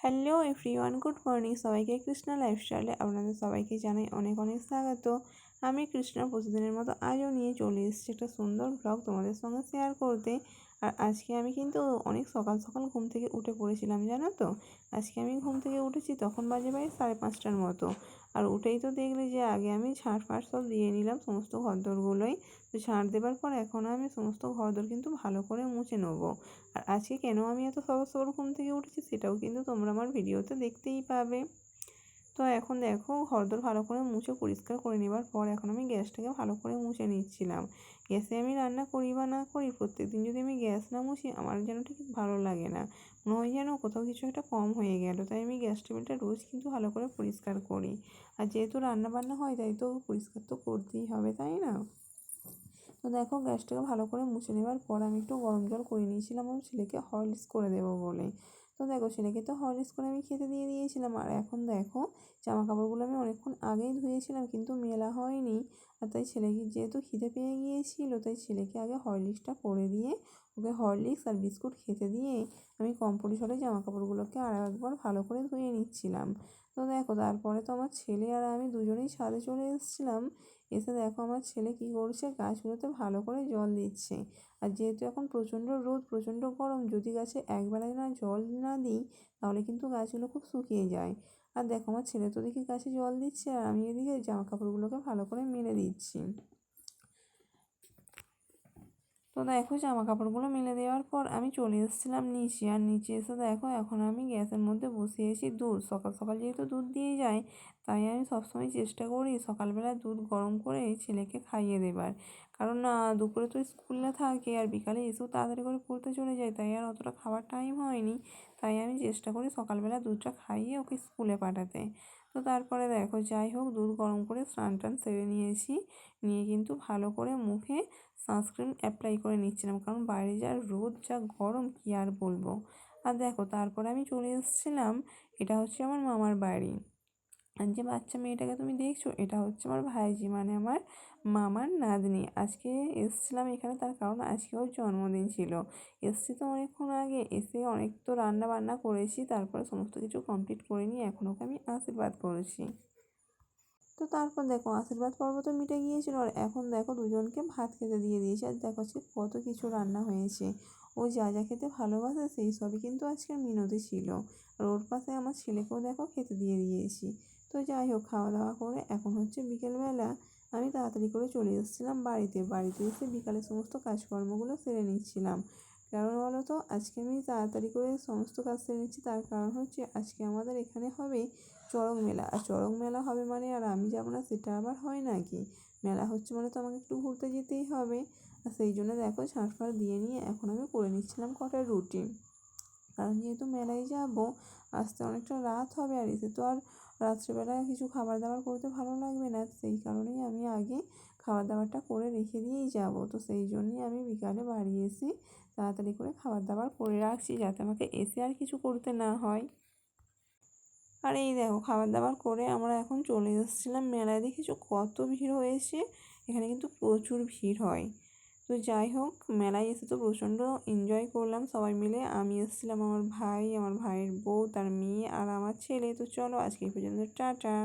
Hello everyone, good morning সবাইকে। কৃষ্ণা লাইফস্টাইলে আপনাদের সবাইকে জানাই অনেক অনেক স্বাগত। আমি কৃষ্ণা প্রতিদিনের মতো আজও নিয়ে চলে এসেছি একটা সুন্দর ব্লগ তোমাদের সঙ্গে শেয়ার করতে। আর আজকে আমি কিন্তু অনেক সকাল সকাল ঘুম থেকে উঠে পড়েছিলাম, জানো তো। আজকে আমি ঘুম থেকে উঠেছি, তখন বাজে প্রায় 5:30টার মতো। আর উঠেই তো দেখলে যে আগে আমি ঝাঁট ফাঁট সব দিয়ে নিলাম সমস্ত ঘরদোরগুলোই। তো ঝাঁট দেওয়ার পর এখন আমি সমস্ত ঘরদোর কিন্তু ভালো করে মুছে নেবো। আর আজকে কেন আমি এত সকাল সকাল ঘুম থেকে উঠেছি সেটাও কিন্তু তোমরা আমার ভিডিওতে দেখতেই পাবে। তো এখন দেখো ঘরদোর ভালো করে মুছে পরিষ্কার করে নেবার পর এখন আমি গ্যাসটাকে ভালো করে মুছে নিচ্ছিলাম। গ্যাসে আমি রান্না করি বা না করি, প্রত্যেকদিন যদি আমি গ্যাস না মুছি আমার যেন ঠিক ভালো লাগে না, মনে হয় যেন কোথাও কিছু একটা কম হয়ে গেল। তাই আমি গ্যাস টেবিলটা রোজ কিন্তু ভালো করে পরিষ্কার করি। আর যেহেতু রান্না বান্না হয় তাই তো পরিষ্কার তো করতেই হবে, তাই না। তো দেখো গ্যাসটাকে ভালো করে মুছে নেবার পর আমি একটু গরম জল করে নিয়েছিলাম আমার ছেলেকে হরলিক্স করে দেবো বলে। তো দেখো ছেলেকে তো হরলিক্স করে আমি খেতে দিয়ে দিয়েছিলাম। আর এখন দেখো জামা কাপড়গুলো আমি অনেকক্ষণ আগেই ধুয়েছিলাম কিন্তু মেলা হয়নি। আর তাই ছেলেকে যেহেতু খিদে পেয়ে গিয়েছিল তাই ছেলেকে আগে হরলিক্সটা করে দিয়ে ওকে হরলিক্স আর বিস্কুট খেতে দিয়ে আমি কম পরিসরে জামা কাপড়গুলোকে আরও একবার ভালো করে ধুয়ে নিচ্ছিলাম। তো দেখো তারপরে তো আমার ছেলে আর আমি দুজনেই ছাদে চলে এসেছিলাম। এসে দেখো আমার ছেলে কী করছে, গাছগুলোতে ভালো করে জল দিচ্ছে। আর যেহেতু এখন প্রচণ্ড রোদ প্রচণ্ড গরম, যদি গাছে একবেলায় না জল না দিই তাহলে কিন্তু গাছগুলো খুব শুকিয়ে যায়। আর দেখো আমার ছেলে তো দেখি গাছে জল দিচ্ছে আর আমি এদিকে জামা কাপড়গুলোকে ভালো করে মেলে দিচ্ছি। তো দেখো জামা কাপড়গুলো মেলে দেওয়ার পর আমি চলে এসেছিলাম নিচে। আর নিচে এসে দেখো এখন আমি গ্যাসের মধ্যে বসিয়েছি দুধ। সকাল সকাল যেহেতু দুধ দিয়ে যায় তাই আমি সবসময় চেষ্টা করি সকালবেলা দুধ গরম করে ছেলেকে খাইয়ে দেবার। কারণ দুপুরে তো স্কুলে থাকে আর বিকালে এসেও তাড়াতাড়ি করে পড়তে চলে যায়, তাই আর অতটা খাবার টাইম হয়নি। তাই আমি চেষ্টা করি সকালবেলা দুধটা খাইয়ে ওকে স্কুলে পাঠাতে। তো তারপরে দেখো যাই হোক দুধ গরম করে স্নান টান সেরে নিয়েছি। নিয়ে কিন্তু ভালো করে মুখে সানস্ক্রিন অ্যাপ্লাই করে নিচ্ছিলাম, কারণ বাইরে যা রোদ যা গরম কী আর বলবো। আর দেখো তারপরে আমি চলে এসেছিলাম, এটা হচ্ছে আমার মামার বাড়ি। আর যে বাচ্চা মেয়েটাকে তুমি দেখছো এটা হচ্ছে আমার ভাইজি, মানে আমার মামার নাতনি। আজকে এসেছিলাম এখানে তার কারণ আজকে ওর জন্মদিন ছিল। এসছি তো অনেকক্ষণ আগে, এসে অনেক তো রান্না বান্না করেছি, তারপরে সমস্ত কিছু কমপ্লিট করে নিয়ে এখন ওকে আমি আশীর্বাদ করেছি। তো তারপর দেখো আশীর্বাদ পর্ব তো মিটে গিয়েছিল আর এখন দেখো দুজনকে ভাত খেতে দিয়ে দিয়েছে। আর দেখো আজকে কত কিছু রান্না হয়েছে, ও যা যা খেতে ভালোবাসে সেই সবই কিন্তু আজকের মিনুতে ছিল। আর ওর পাশে আমার ছেলেকেও দেখো খেতে দিয়ে দিয়েছি। তো যাই হোক খাওয়া দাওয়া করে এখন হচ্ছে বিকেলবেলা আমি তাড়াতাড়ি করে চলে এসেছিলাম বাড়িতে। বাড়িতে এসে বিকালে সমস্ত কাজকর্মগুলো সেরে নিচ্ছিলাম। কারণ বলো তো আজকে আমি তাড়াতাড়ি করে সমস্ত কাজ সেরে নিচ্ছি, তার কারণ হচ্ছে আজকে আমাদের এখানে হবে চড়ক মেলা। আর চড়ক মেলা হবে মানে আর আমি যাবো না সেটা আবার হয় নাকি। মেলা হচ্ছে মানে তো আমাকে একটু ঘুরতে যেতেই হবে। আর সেই জন্য দেখো ঝাঁট ফাঁট দিয়ে নিয়ে এখন আমি করে নিচ্ছিলাম কটা রুটি। কারণ যেহেতু মেলায় যাবো আসতে অনেকটা রাত হবে, আর এসে তো আর রাত্রেবেলায় কিছু খাবার দাবার করতে ভালো লাগবে না, সেই কারণেই আমি আগে খাবার দাবারটা করে রেখে দিয়েই যাব। তো সেই জন্যই আমি বিকালে বাড়ি এসে তাড়াতাড়ি করে খাবার দাবার করে রাখছি যাতে আমাকে এসে আর কিছু করতে না হয়। আর এই দেখো খাবার দাবার করে আমরা এখন চলে এসেছিলাম মেলায়। দেখেছো কত ভিড় হয়েছে, এখানে কিন্তু প্রচুর ভিড় হয়। তো যাই হোক মেলায় এসে তো প্রচণ্ড এনজয় করলাম সবাই মিলে। আমি এসেছিলাম, আমার ভাই, আমার ভাইয়ের বউ, তার মেয়ে আর আমার ছেলে। তো চলো আজকে এই পর্যন্ত, টাটা।